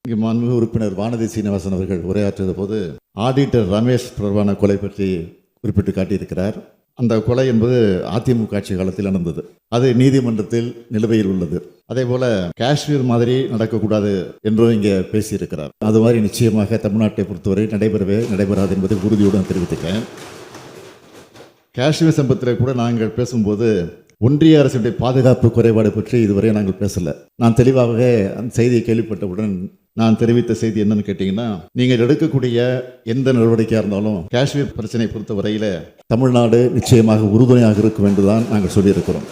இங்கே மாண்புமிகு உறுப்பினர் வானதி சீனிவாசன் அவர்கள் உரையாற்றிய போது ஆடிட்டர் ரமேஷ் தொடர்பான கொலை பற்றி குறிப்பிட்டு காட்டியிருக்கிறார். அந்த கொலை என்பது அதிமுக ஆட்சி காலத்தில் நடந்தது. அது நீதிமன்றத்தில் நிலுவையில் உள்ளது. அதே போல காஷ்மீர் மாதிரி நடக்கக்கூடாது என்றும் இங்கே பேசியிருக்கிறார். அது மாதிரி நிச்சயமாக தமிழ்நாட்டை பொறுத்தவரை நடைபெறாது என்பதை உறுதியுடன் தெரிவித்துக்கிறேன். காஷ்மீர் சம்பவத்தில் கூட நாங்கள் பேசும்போது ஒன்றிய அரசுடைய பாதுகாப்பு குறைபாடு பற்றி இதுவரை நாங்கள் பேசலை. நான் தெளிவாகவே அந்த செய்தியை கேள்விப்பட்டவுடன் நான் தெரிவித்த செய்தி என்னன்னு கேட்டிங்கன்னா, நீங்கள் எடுக்கக்கூடிய எந்த நடவடிக்கையாக இருந்தாலும் காஷ்மீர் பிரச்சனை பொறுத்த வரையில் தமிழ்நாடு நிச்சயமாக உறுதுணையாக இருக்கும் என்று தான் நாங்கள் சொல்லியிருக்கிறோம்.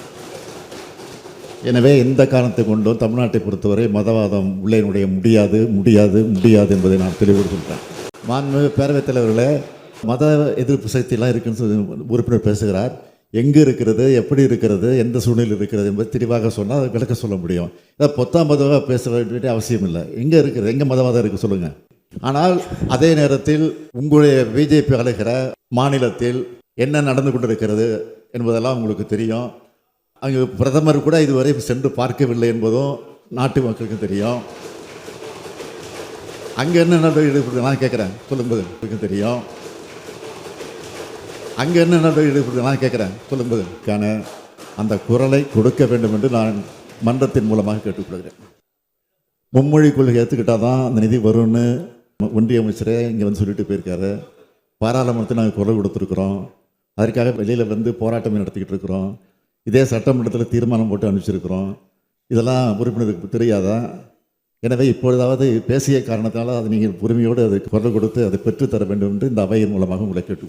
எனவே எந்த காரணத்தை கொண்டும் தமிழ்நாட்டை பொறுத்தவரை மதவாதம் உள்ளே நுழைய முடியாது என்பதை நான் தெளிவுபடுத்துகிறேன். மாண்புமிகு பேரவைத் தலைவர்களே, மத எதிர்ப்பு சக்தியெல்லாம் இருக்குன்னு சொல்லி உறுப்பினர் பேசுகிறார். எங்கே இருக்கிறது, எப்படி இருக்கிறது, எந்த சூழ்நிலை இருக்கிறது என்பது தெளிவாக சொன்னால் அதை விளக்க சொல்ல முடியும். இதை பொத்தாம் மதவாக பேச வேண்டிய அவசியம் இல்லை. எங்கே இருக்கிறது, எங்கே மதவாதம் இருக்குது சொல்லுங்கள். ஆனால் அதே நேரத்தில் உங்களுடைய பிஜேபி ஆளுகிற மாநிலத்தில் என்ன நடந்து கொண்டிருக்கிறது என்பதெல்லாம் உங்களுக்கு தெரியும். அங்கே பிரதமர் கூட இதுவரை சென்று பார்க்கவில்லை என்பதும் நாட்டு மக்களுக்கு தெரியும். அங்கே என்ன நடவடிக்கை நான் கேட்குறேன் சொல்லும்போது தெரியும். அங்கே என்ன நடவடிக்கை நான் கேட்குறேன் சொல்லும்போதுக்கான அந்த குரலை கொடுக்க வேண்டும் என்று நான் மன்றத்தின் மூலமாக கேட்டுக்கொள்கிறேன். மும்மொழி கொள்கை ஏற்றுக்கிட்டால் தான் அந்த நிதி வரும்னு ஒன்றிய அமைச்சரே இங்கே வந்து சொல்லிட்டு போயிருக்காரு. பாராளுமன்றத்தில் நாங்கள் குரல் கொடுத்துருக்குறோம். அதற்காக வெளியில் வந்து போராட்டமே நடத்திக்கிட்டு இருக்கிறோம். இதே சட்டமன்றத்தில் தீர்மானம் போட்டு அனுப்பிச்சிருக்கிறோம். இதெல்லாம் உறுப்பினருக்கு தெரியாதா? எனவே இப்பொழுதாவது பேசிய காரணத்தினால அது நீங்கள் உரிமையோடு அதுக்கு குரல் கொடுத்து அதை பெற்றுத்தர வேண்டும் என்று இந்த அவையின் மூலமாக உங்களை கேட்டு